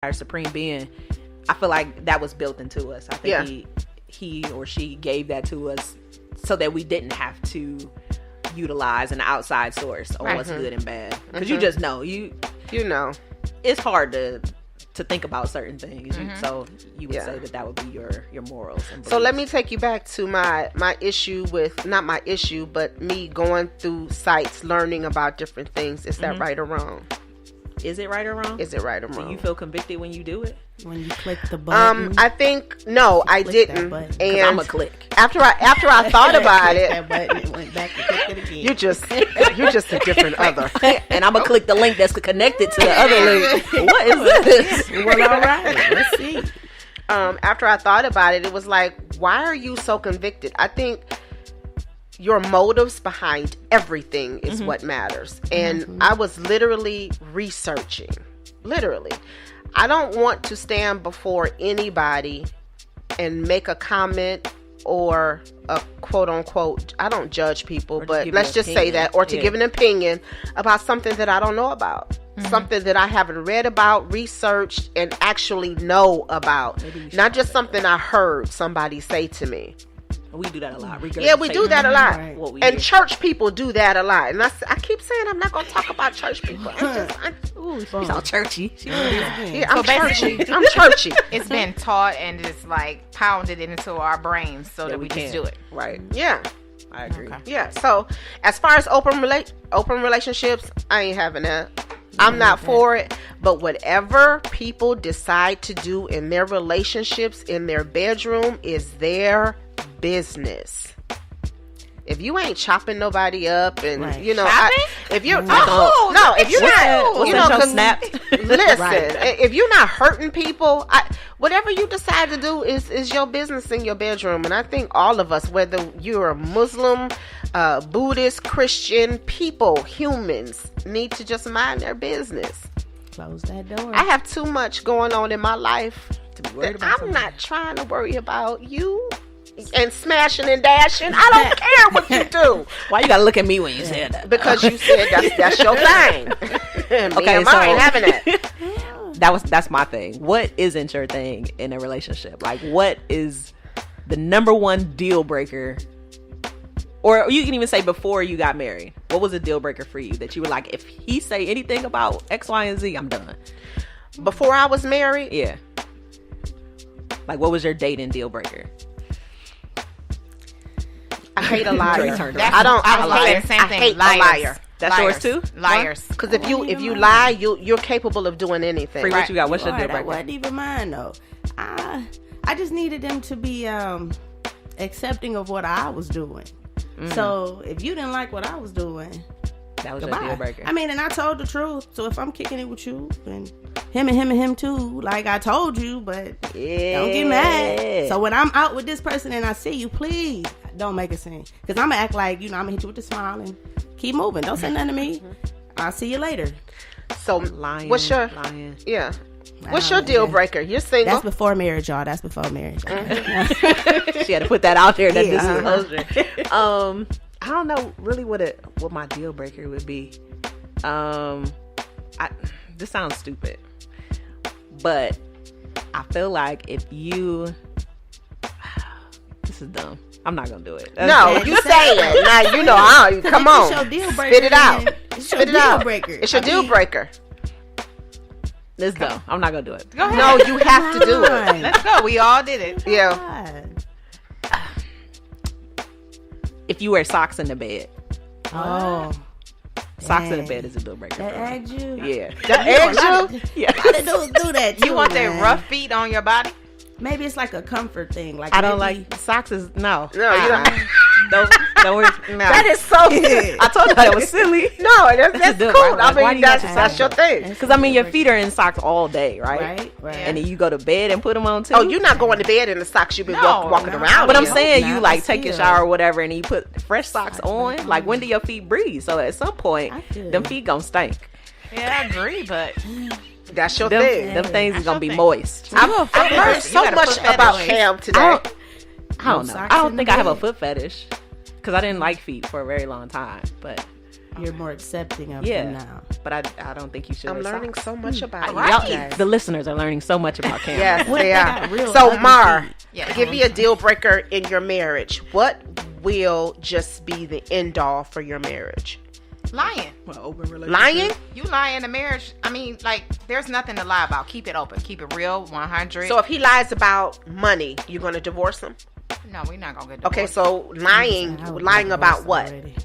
our supreme being, I feel like that was built into us. I think he or she gave that to us so that we didn't have to utilize an outside source on what's good and bad. Because you just know. You know. It's hard to think about certain things. So you would say that would be your morals. And so let me take you back to my issue with, not my issue, but me going through sites, learning about different things. Is that right or wrong? Is it right or wrong? Is it right or wrong? Do you feel convicted when you do it? When you click the button? I think no, I didn't. And I'm a click. After I thought about it, that button went back and clicked it again. you're just a different other. And I'm gonna click the link that's connected to the other link. What is this? Well, all right. Let's see. After I thought about it, it was like, why are you so convicted? I think your motives behind everything is what matters. And I was literally researching. Literally. I don't want to stand before anybody and make a comment or a quote unquote, I don't judge people, but let's just say that, or to give an opinion about something that I don't know about. Something that I haven't read about, researched, and actually know about. Not just something I heard somebody say to me. We do that a lot. We do that a lot. Right. And church people do that a lot. And I keep saying I'm not going to talk about church people. She's all churchy. I'm churchy. I'm churchy. It's been taught and it's like pounded into our brains so that we just do it. Right. Yeah. I agree. Okay. Yeah. So as far as open relationships, I ain't having that. I'm not for it. But whatever people decide to do in their relationships, in their bedroom, is their business. If you ain't chopping nobody up, and if you're if you're not, listen, if you're not hurting people, whatever you decide to do is your business in your bedroom. And I think all of us, whether you're a Muslim, Buddhist, Christian, people, humans, need to just mind their business. Close that door. I have too much going on in my life to be worried about. I'm not trying to worry about you and smashing and dashing. I don't care what you do. Why you gotta look at me when you said that? Because you said that's your thing. Okay, so I ain't having that. That's my thing. What isn't your thing in a relationship? Like, what is the number one deal breaker? Or you can even say before you got married. What was a deal breaker for you that you were like, if he say anything about X, Y, and Z, I'm done? Before I was married? Yeah. Like, what was your dating deal breaker? I hate a liar. I hate a liar. That's yours too? Liars. Because if you lie, you're capable of doing anything. Free, what you got? What's your deal breaker? That wasn't even mine though. I just needed them to be accepting of what I was doing. So if you didn't like what I was doing, that was goodbye. Your deal breaker. I mean, and I told the truth. So if I'm kicking it with you and him too, like I told you, but don't get mad. So when I'm out with this person and I see you, please don't make a scene. Because I'm going to act like, I'm going to hit you with a smile and keep moving. Don't say nothing to me. I'll see you later. So what's your deal breaker? You're single. That's before marriage, y'all. That's before marriage. She had to put that out there. That this is closure. I don't know really what my deal breaker would be. This sounds stupid, but I feel like if you, this is dumb. I'm not gonna do it. No, you say it. Now you know. Come on, your deal breaker, spit it out. Spit it out. It's your deal breaker. This dumb. I'm not gonna do it. Go ahead. No, you have to do it. Let's go. We all did it. Yeah. If you wear socks in the bed. Oh. Socks in the bed is a deal breaker. That egged you? Yeah. That egged you? Yeah. I do that too. You want that rough feet on your body? Maybe it's like a comfort thing. Like I don't like socks. No, you don't. Don't worry. No. That is so good. I told you that was silly. No, that's cool. Right? I mean, that's your thing. Because your feet are in socks all day, right? Right. And then you go to bed and put them on too. Oh, you're not going to bed in the socks you've been walking around. But I'm saying you like take a shower or whatever, and you put fresh socks on. Like, when do your feet breathe? So at some point, them feet gonna stink. Yeah, I agree, but that's your thing. Them things is gonna be moist. I've learned so much about Cam today. I don't know. I don't think I have a foot fetish because I didn't like feet for a very long time. But You're more accepting of them now. But I don't think you should. I'm learning so much about y'all. The listeners are learning so much about Cam. Yes, they are. So, Mar, give me a deal breaker in your marriage. What will just be the end all for your marriage? Lying. Well, open relationship. Lying? You lie in a marriage. I mean, like, there's nothing to lie about. Keep it open. Keep it real. 100. So if he lies about money, you're going to divorce him? No, we're not going to get divorced. Okay, so lying about what? Already.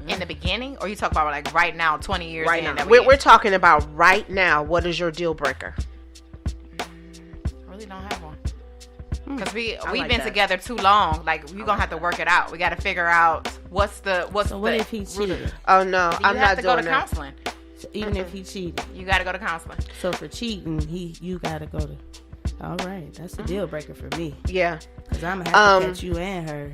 In the beginning, or you talk about like right now, 20 years right in? Now. We're talking about right now. What is your deal breaker? I really don't have one. Because we've like been that. together too long. Like, we're going to have to work it out. We got to figure out what's So what if he cheated? Oh, no. You I'm have not to go doing to that. counseling. So even if he cheated. You got to go to counseling. So for cheating, you got to go to... All right. That's a deal breaker for me. Yeah. Because I'm going to have to catch you and her.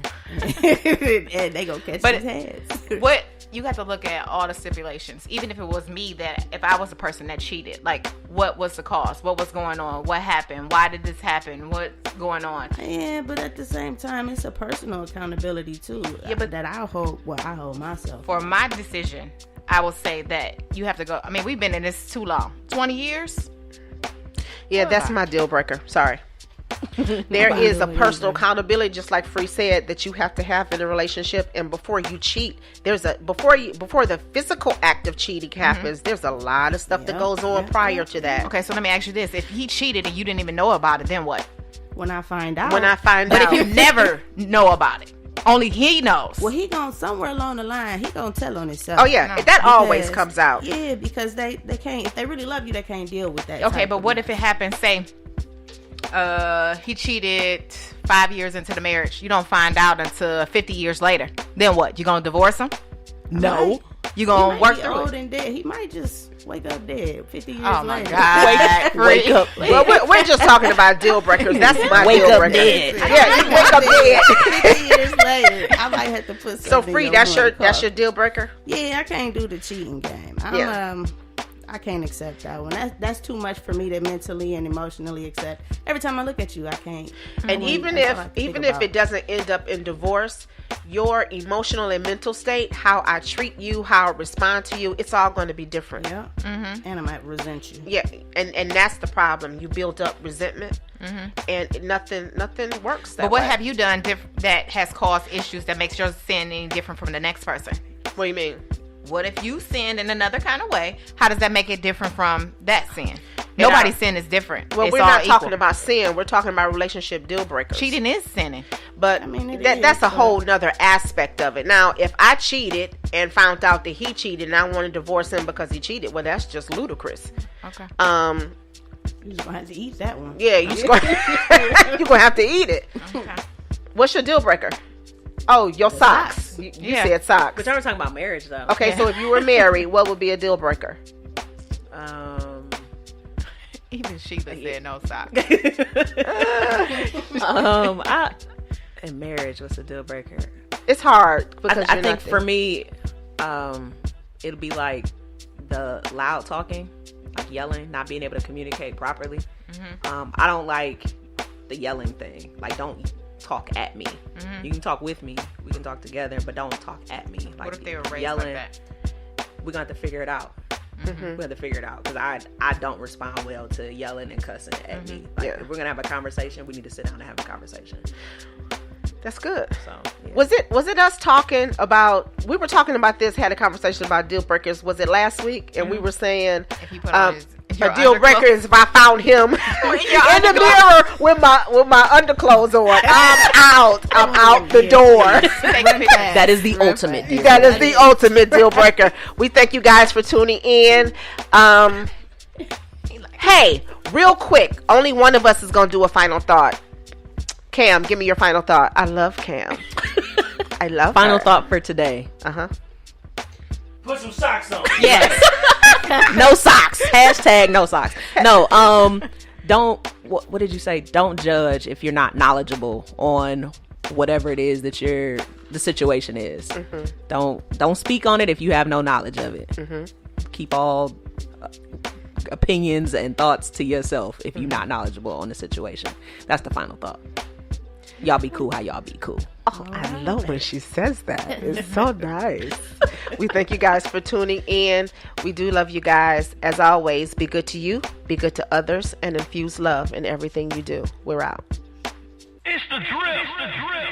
And they going to catch his heads. What... You got to look at all the stipulations. Even if it was me, that if I was the person that cheated, like, what was the cause? What was going on? What happened? Why did this happen? What's going on? Yeah, but at the same time, it's a personal accountability too. Yeah, but that I hold myself. For my decision, I will say that you have to go. I mean, we've been in this too long. 20 years? Yeah, that's my deal breaker. Sorry. There is a personal accountability, just like Free said, that you have to have in a relationship. And before you cheat, before the physical act of cheating happens, there's a lot of stuff that goes on prior to that. Okay, so let me ask you this: if he cheated and you didn't even know about it, then what? When I find out. But if you never know about it, only he knows. Well, he gonna somewhere along the line, he gonna tell on himself. Oh yeah, that always comes out. Yeah, because they can't. If they really love you, they can't deal with that. Okay, but what if it happens? Say, he cheated 5 years into the marriage. You don't find out until 50 years later. Then what? You gonna divorce him? No. You gonna work through old it? And dead. He might just wake up dead 50 years Oh my later. God! Wake up. Well, we're just talking about deal breakers. That's my Wake deal up breaker. dead. Yeah, you wake up dead. 50 years later, I might have to put something. So Free, that's your deal breaker. Yeah, I can't do the cheating game. I can't accept that one. That's too much for me to mentally and emotionally accept. Every time I look at you, I can't. And even if it doesn't end up in divorce, your emotional and mental state, how I treat you, how I respond to you, it's all going to be different. Yeah. Mm-hmm. And I might resent you. Yeah, and that's the problem. You build up resentment, and nothing works. But what have you done that has caused issues that makes your sin any different from the next person? What do you mean? What if you sinned in another kind of way? How does that make it different from that sin? Nobody's sin is different. Well, it's we're all not equal. talking about sin. We're talking about relationship deal breakers. Cheating is sinning. But that's a whole nother aspect of it. Now, if I cheated and found out that he cheated and I want to divorce him because he cheated, well, that's just ludicrous. Okay. You're just gonna have to eat that one. Yeah, you're gonna have to eat it. Okay. What's your deal breaker? Oh, your socks. You said socks. But y'all were talking about marriage, though. Okay, so if you were married, what would be a deal breaker? Even Sheila said no socks. In marriage, what's a deal breaker? It's hard because I think for me, it'll be like the loud talking, like yelling, not being able to communicate properly. I don't like the yelling thing. Like, don't talk at me. You can talk with me. We can talk together, but don't talk at me. Like, What if they were raised yelling, like that? We're going to have to figure it out. We have to figure it out because I don't respond well to yelling and cussing at me. Like, if we're gonna have a conversation, we need to sit down and have a conversation. That's good. So yeah. Was it us talking about? We were talking about this. Had a conversation about deal breakers. Was it last week? And we were saying If he put on a deal breaker is if I found him in the mirror with my underclothes on. I'm out. I'm out the door. That is the ultimate deal. That is the ultimate deal breaker. We thank you guys for tuning in. Hey, real quick, only one of us is gonna do a final thought. Cam, give me your final thought. I love Cam. I love Final her. thought for today. Put some socks on. Yes. No socks. Hashtag no socks. No. Don't. What did you say? Don't judge if you're not knowledgeable on whatever it is that the situation is. Don't speak on it if you have no knowledge of it. Keep all opinions and thoughts to yourself if you're not knowledgeable on the situation. That's the final thought. y'all be cool how y'all be cool. Oh, I love when she says that. It's so nice. We thank you guys for tuning in. We do love you guys. As always, be good to you, be good to others, and infuse love in everything you do. We're out. It's the drip.